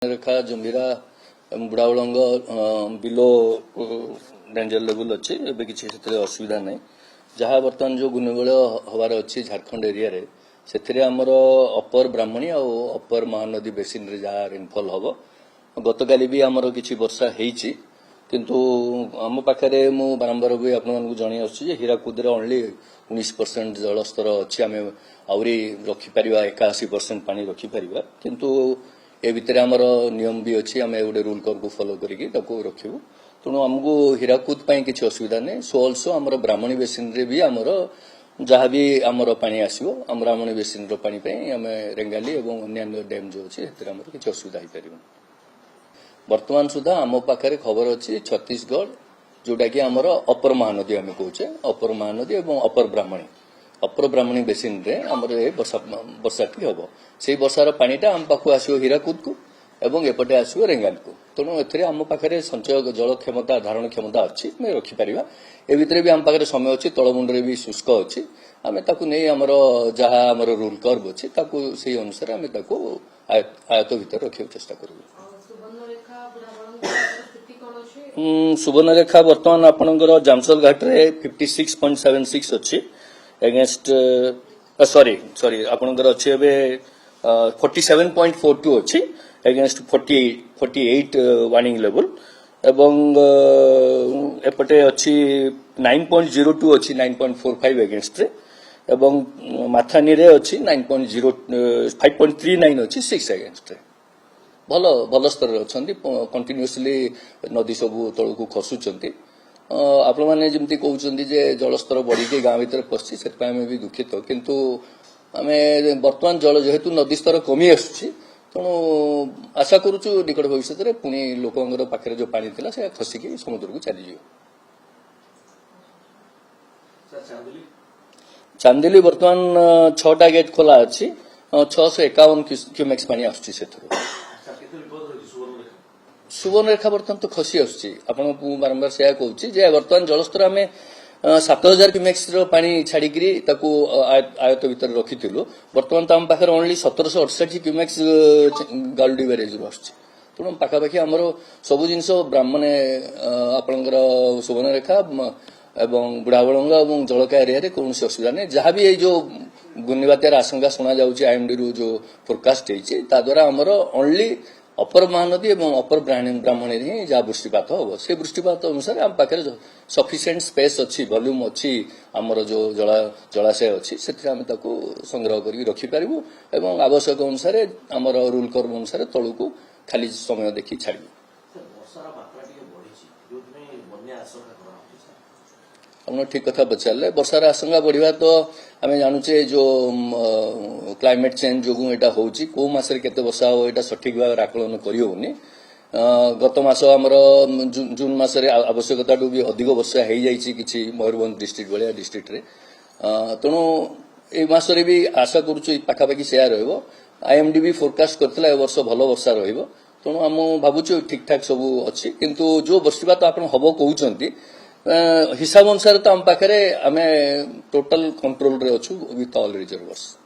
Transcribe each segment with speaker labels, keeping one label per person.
Speaker 1: रेखा जंभीरा बुढ़ावलंग below danger level अच्छी एवं किसी असुविधा ना जहाँ बर्तमान जो घूर्णिबल हबार अच्छी झारखंड एरिया रे से आमर अपर ब्राह्मणी और अपर महानदी बेसिन रे जहाँ रेनफॉल हम गतकाली भी आमर किसी वर्षा होती किंतु आम पाखे मु बारंबार भी आपको जन आसुचे हीराकुद ओनली 19% जलस्तर अच्छी आम आहरी रखिपर 81% पानी रखिपर किंतु ए भितर आमर नियम भी अच्छी आम गोटे रूल को फॉलो करके रखू तेणु आमको हीराकुद किसी असुविधा नहीं सो अल्सो आमर ब्राह्मणी बेसिन रे भी आमर जहाँ भी आमर पानी आसो आम ब्राह्मणी बेसिन पानी आम रेंगाली और अन्य डैम जो अच्छी किसी असुविधा हो पार वर्तमान सुधा आम पाखे खबर अच्छी छत्तीसगढ़ जोटा कि आमर अपर महानदी आम कहे अपर महानदी और अपर ब्राह्मणी बेसिन रे आमर वर्षाटी हम से वर्षार पानीटा आम पाखु आसो हीराकुद को एवं एपटे आसो रेंगाल को तेणु एम पाखे संचय जल क्षमता धारण क्षमता अच्छी रखिपर ए भितर भी आम पाखे समय अच्छी तलमुंडे भी शुष्क अच्छी आम नहीं आमर जहाँ आमर रूल कर्व अच्छी से अनुसार आम आयत भर रखा चेष्टा करूँ सुवर्णरेखा बर्तमान आपणकर जामसल घाट रे 56.76 अच्छी एगेंस्ट सॉरी आपणकर अच्छी एबे 47.42 अच्छी एगेंस्ट 48 वार्निंग लेवल एवं एपटे अच्छी 9.02 अच्छी 9.45 एगेंस्ट रे एवं माथानी रे अच्छी 5.39 अच्छी 6 एगेंस्ट रे भल भल स्तर अच्छा कंटिन्यूअसली नदी सबू तल को खसुंट आपण मैंने जमी कहते जलस्तर बढ़ी गाँ भर पशि से भी दुखित किंतु आम बर्तमान जल जेहेतु नदी स्तर कमी आसुची तेणु आशा करुचु निकट भविष्य में पुणी लोक पाखे जो पानी था से खसिकी समुद्र को चलीज चांदिली बर्तमान 6टा गेट खोला अच्छी 651 क्यूमेक्स पानी आसुची से सुवर्णरेखा बर्तमान तो खसी आसुची आपको बारंबार से कहूँ बर्तमान जलस्तर आम 7000 क्यूमेक्स पानी छाड़िकी आयत भर रखी बर्तमान तो आम पाखे ओनली 1768 क्यूमेक्स गालुडी बैरेज रू आसुची तेणु पाखापाखि आमर सबू जिनस ब्राह्मणे आपणकर सुवर्णरेखा एवं बुढ़ाबलंगा और जलका एरिया कौन असुविधा नहीं जहाँ भी जो घूर्णिबात्यार आशंका शुणा जाऊँगी आईएमडी रू जो फोरकास्ट होद्वारा आमर ओनली अपर महानदी और अपर ब्राह्मणी ही जहाँ वृष्टिपात हम से वृष्टिपात अनुसार आम पाखे सफिशिएंट स्पेस अच्छी वॉल्यूम अच्छी आमर जो जलाशय अच्छी से संग्रह कर रखिपारू और आवश्यक अनुसार आमर रूल कर्व अनुसार तलू को खाली समय देखी छाड़ू आपने ठीक कथा पचारे वर्षार आशंका बढ़िया तो आम जानूचे जो क्लाइमेट चेंज जो यहाँ होची कौ मसरे केते वर्षा हो यहाँ सठिक भाव आकलन करहूनी गत मास आमर जून मसरे आवश्यकता भी अधिक वर्षा हो जाइए किसी मयूरभंज डिस्ट्रिक्ट भाया डिस्ट्रिक्ट रे तेणु ए मसरे भी आशा करुचु पाखापाखि से आईएमडी भी फोरकास्ट करथिला ए वर्ष भल वर्षा रहिबो तेणु आम भावुछु ठीक ठाक सब अच्छी किंतु जो वर्षपात आप हम कहते हिसाब अनुसार तो आम पाखे आम टोटल कंट्रोल रे अच्छु विथ ऑल रिजर्वर्स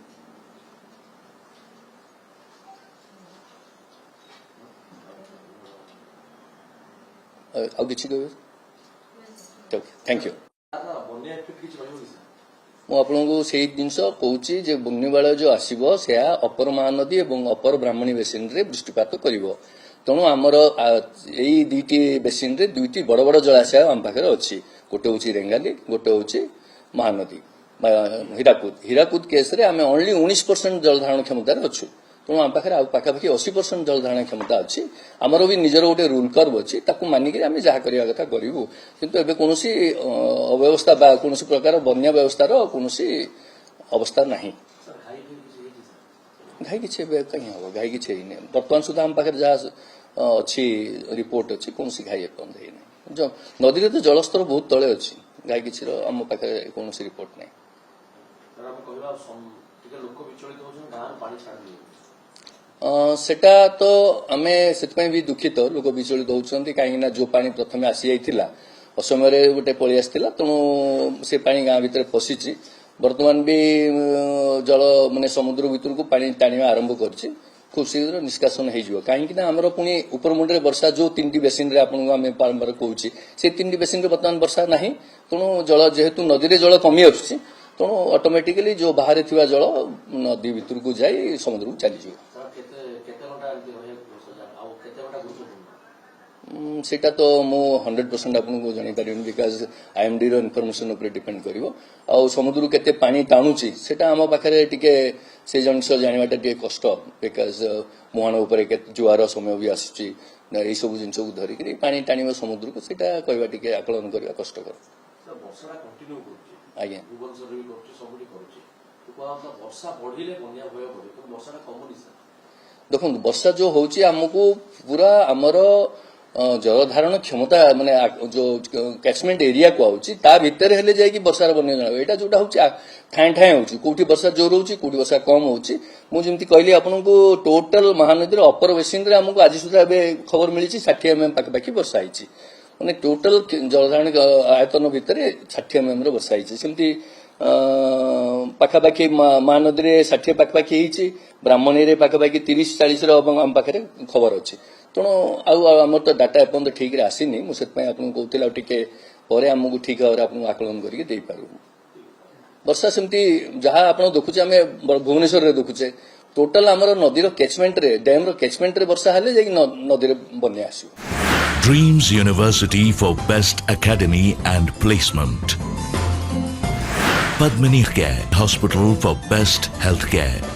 Speaker 1: आउ किसी कह थैंक यू मुझे से जिनस कौची बुर्णिबाड़ जो आसो से अपर महानदी और अपर ब्राह्मणी बेसिन रे वृष्टिपात कर तेणु आमर यही दुईटी बेसिन रे दुईटी बड़ बड़ जलाशय आम पाखे अच्छी गोटे हूँ रेंगाली गोटे हूँ महानदी हीराकुद केस रे आम ओनली 19% जल धारण क्षमतार अच्छु तेणु आम पाखे पाखापाखि 80% जल धारण क्षमता अच्छी आमर भी निजर गोटे रूल कर्व अच्छी मानिक आम जहाँ करवा कथा करूँ किंतु एबे कौन अव्यवस्था बा कौन प्रकार बन्या व्यवस्थार कौन अवस्था नहीं घाई किसी कहीं हम घाई किसी बर्तमान सुधा आम पाखे जहाँ अच्छी रिपोर्ट अच्छी कौन घाई एपर्यंत है जो नदी तो जलस्तर बहुत तले अच्छी घाई किसी आम पाखे कौन रिपोर्ट नहीं सेटा तो आम से भी दुखित लोक विचलित होती कहीं जो पानी प्रथम आसी जाइए असमय गोटे पलि आसाला तेणु से पानी गाँ भर पशिची वर्तमान भी जल माने समुद्र भीतर को पानी टाणिबा आरंभ करछि खूब शीघ्र निष्कासन हो कहीं आमर पुणी उपरमुंडे वर्षा जो 3टी बेसिन रे आपको आम बारंबार कहूँ से 3टी बेसिन रे बर्तमान वर्षा ना तेणु जल जेहेतु नदी रे जल कमी आसुची तेणु ऑटोमेटिकली जो बाहर थिवा जल नदी भितर को जाई समुद्र को चली जाए सेटा तो मु 100% आपको जानी पारिनी बिकज आईएमडी रो इनफॉरमेशन ऊपर डिपेंड करिवो आ समुद्र केते पानी टाणुची सेटा हम पाखरे टिके से जंक्स जानिबाटा टिके कष्ट बिकज मुहाण ऊपर के जुआर समय भी आसुची ए सब जिंस को धरि करी पानी टाणिबो समुद्र को सेटा कहबा टिके आकलन करबा कष्टकर
Speaker 2: वर्षा कंटिन्यू करछि
Speaker 1: आज्ञा
Speaker 2: भुवनेश्वर भी करछि सबुठी करछि तो वर्षा बढ़िले बन्या भय पड़े तो वर्षा कमुनी सर
Speaker 1: देखो वर्षा जो होची हमको पूरा हमर जल धारण क्षमता माने जो कैचमेंट एरिया को आउची ता भीतर हेले जाय कि वर्षा बन्या जाय एटा जोटा होची ठाए ठाए होची कोठी वर्षा जोर होची कोठी वर्षा कम होची मु जेमति कहली आपनको टोटल महानदी रो अपर बेसिन रे हमको आज सुधा बे खबर मिली 60 एमएम पाक पाकी वर्षा आइची माने टोटल जल धारण आयतन भीतर 60 एमएम रो वर्षा आइची सेमति पाखापाखि महानदी रे 60 पाखापाखि होती ब्राह्मणी रे पाखापाखि 30-40 आम पाखे खबर अच्छी तेणु आम तो डाटा एपर्त ठीक आसीनी मुझे आपको कहूँ टिके आमको ठीक भाव आपको आकलन करके वर्षा सेमती जहाँ आप देखुचे आम भुवनेश्वर देखुचे टोटाल आमर नदीर कैचमेंट रे डैम कैचमेंट रे वर्षा हेले जाकि नदी रे बन्या आसियो
Speaker 3: Dreams University for Best Academy and Placement. Padmini Care Hospital for Best Healthcare.